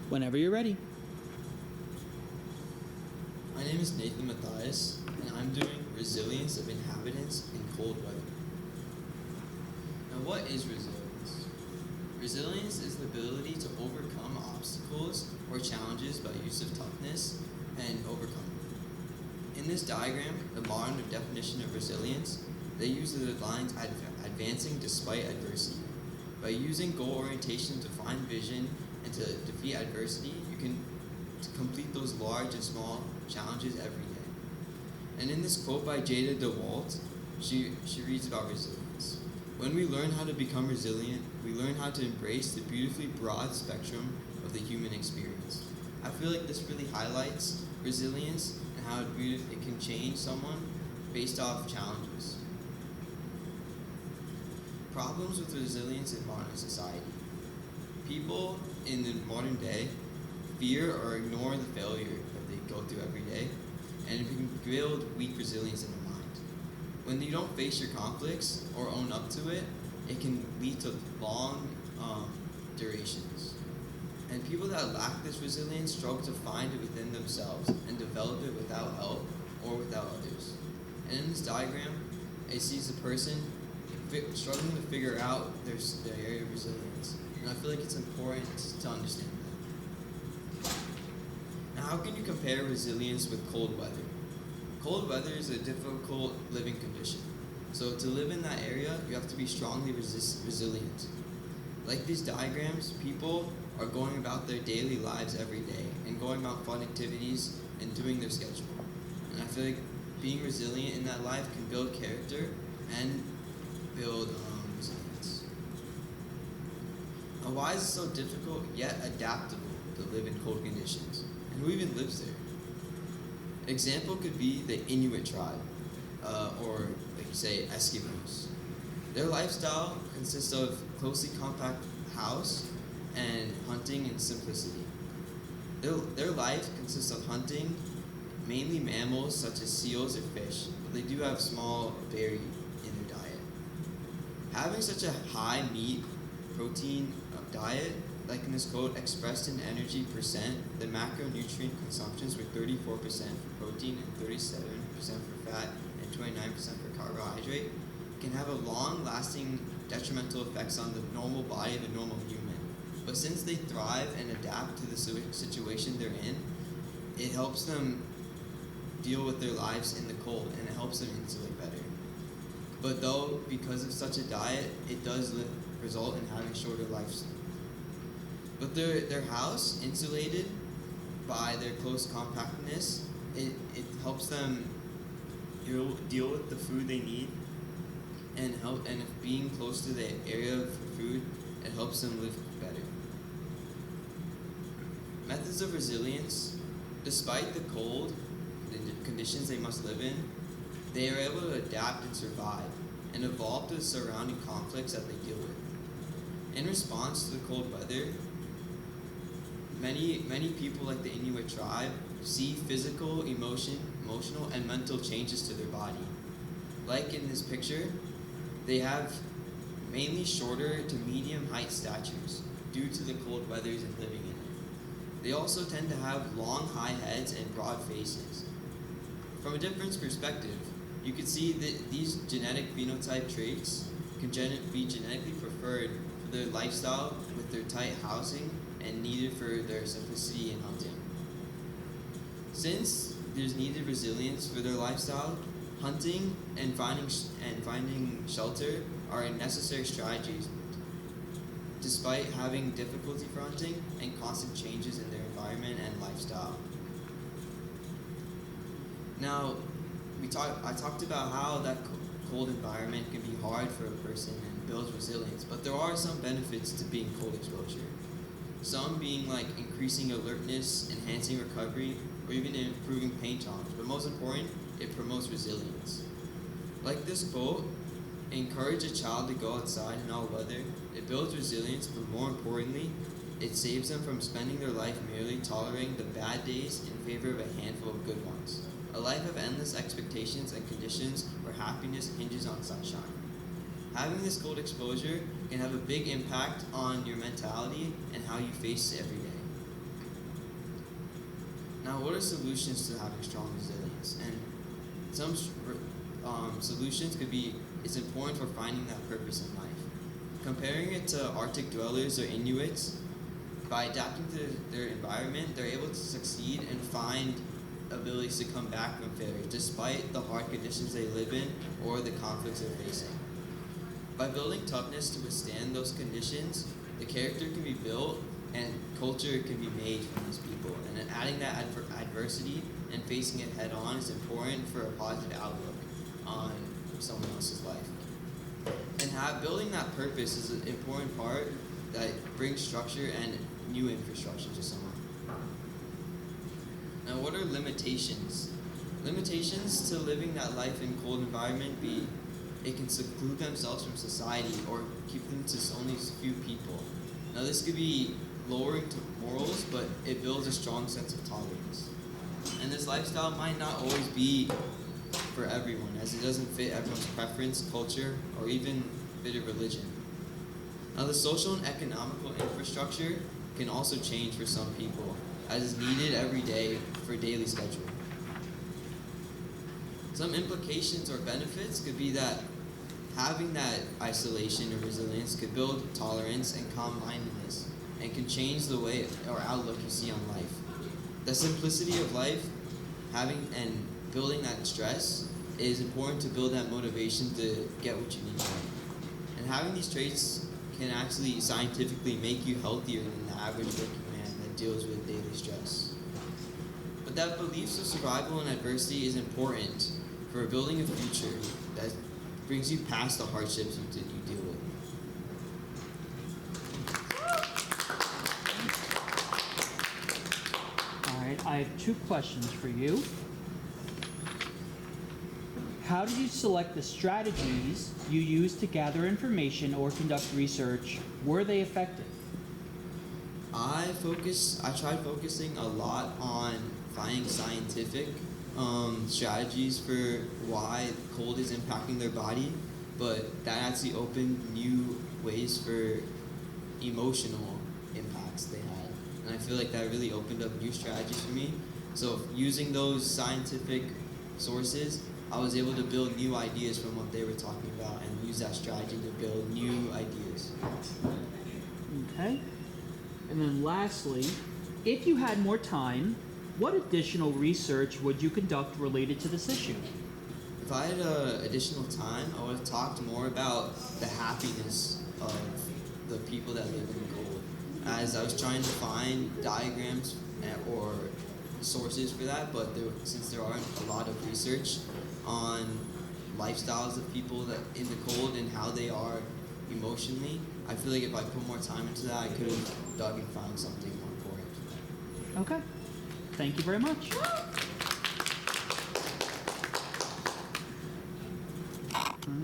Whenever you're ready. My name is Nathan Matthias, and I'm doing Resilience of Inhabitants in Cold Weather. Now, what is resilience? Resilience is the ability to overcome obstacles or challenges by use of toughness and overcome them. In this diagram, the modern definition of resilience, they use the lines advancing despite adversity. By using goal orientation to find vision and to defeat adversity, you can complete those large and small challenges every day. And in this quote by Jada DeWalt, she reads about resilience. When we learn how to become resilient, we learn how to embrace the beautifully broad spectrum of the human experience. I feel like this really highlights resilience and how it can change someone based off challenges. Problems with resilience in modern society. People in the modern day fear or ignore the failure that they go through every day, and it can build weak resilience in their mind. When you don't face your conflicts or own up to it, it can lead to long durations. And people that lack this resilience struggle to find it within themselves and develop it without help or without others. And in this diagram, it sees a person struggling to figure out their area of resilience. And I feel like it's important to understand that. Now, how can you compare resilience with cold weather? Cold weather is a difficult living condition. So to live in that area, you have to be strongly resilient. Like these diagrams, people are going about their daily lives every day and going about fun activities and doing their schedule. And I feel like being resilient in that life can build character and build resilience. Now, why is it so difficult yet adaptable to live in cold conditions? And who even lives there? An example could be the Inuit tribe, or like you say, Eskimos. Their lifestyle consists of closely compact house and hunting and simplicity. Their life consists of hunting mainly mammals such as seals or fish, but they do have small berry in their diet. Having such a high meat protein diet, like in this quote, expressed in energy percent, the macronutrient consumptions were 34% for protein and 37% for fat and 29% for carbohydrate, can have a long-lasting detrimental effects on the normal body of a normal human. But since they thrive and adapt to the situation they're in, it helps them deal with their lives in the cold, and it helps them insulate better. But though, because of such a diet, it does result in having shorter lifespan. But their house, insulated by their close compactness, it helps them deal with the food they need, and if being close to the area for food, it helps them live better. Methods of resilience. Despite the cold conditions they must live in, they are able to adapt and survive and evolve to the surrounding conflicts that they deal with. In response to the cold weather, many people like the Inuit tribe see physical, emotional, and mental changes to their body. Like in this picture, they have mainly shorter to medium height statures due to the cold weathers and living in it. They also tend to have long high heads and broad faces. From a different perspective, you can see that these genetic phenotype traits can be genetically preferred for their lifestyle with their tight housing and needed for their simplicity in hunting. Since there's needed resilience for their lifestyle, hunting and finding shelter are necessary strategies despite having difficulty for hunting and constant changes in their environment and lifestyle. Now, I talked about how that cold environment can be hard for a person and builds resilience, but there are some benefits to being cold exposure. Some being like increasing alertness, enhancing recovery, or even improving pain tolerance. But most important, it promotes resilience. Like this quote, encourage a child to go outside in all weather. It builds resilience, but more importantly, it saves them from spending their life merely tolerating the bad days in favor of a handful of good ones. A life of endless expectations and conditions where happiness hinges on sunshine. Having this cold exposure can have a big impact on your mentality and how you face every day. Now, what are solutions to having strong resilience? And some solutions could be it's important for finding that purpose in life. Comparing it to Arctic dwellers or Inuits, by adapting to their environment, they're able to succeed and find abilities to come back from failure, despite the hard conditions they live in or the conflicts they're facing. By building toughness to withstand those conditions, the character can be built and culture can be made from these people. And then adding that adversity and facing it head on is important for a positive outlook on someone else's life. And building that purpose is an important part that brings structure and new infrastructure to someone. Now, what are limitations? Limitations to living that life in cold environment be it can seclude themselves from society or keep them to only a few people. Now, this could be lowering to morals, but it builds a strong sense of tolerance. And this lifestyle might not always be for everyone, as it doesn't fit everyone's preference, culture, or even bit of religion. Now, the social and economical infrastructure can also change for some people, as is needed every day for daily schedule. Some implications or benefits could be that having that isolation or resilience could build tolerance and calm-mindedness and can change the way or outlook you see on life. The simplicity of life, having and building that stress is important to build that motivation to get what you need. And having these traits can actually scientifically make you healthier than the average working man that deals with daily stress. But that beliefs of survival and adversity is important for building a future that brings you past the hardships you deal with. All right, I have 2 questions for you. How did you select the strategies you used to gather information or conduct research? Were they effective? I tried focusing a lot on finding scientific strategies for why cold is impacting their body, but that actually opened new ways for emotional impacts they had. And I feel like that really opened up new strategies for me. So using those scientific sources, I was able to build new ideas from what they were talking about and use that strategy to build new ideas. Okay. And then lastly, if you had more time, what additional research would you conduct related to this issue? If I had additional time, I would have talked more about the happiness of the people that live in gold. As I was trying to find diagrams or sources for that, but since there aren't a lot of research on lifestyles of people that in the cold and how they are emotionally, I feel like if I put more time into that, I could have dug and found something more important. Okay. Thank you very much.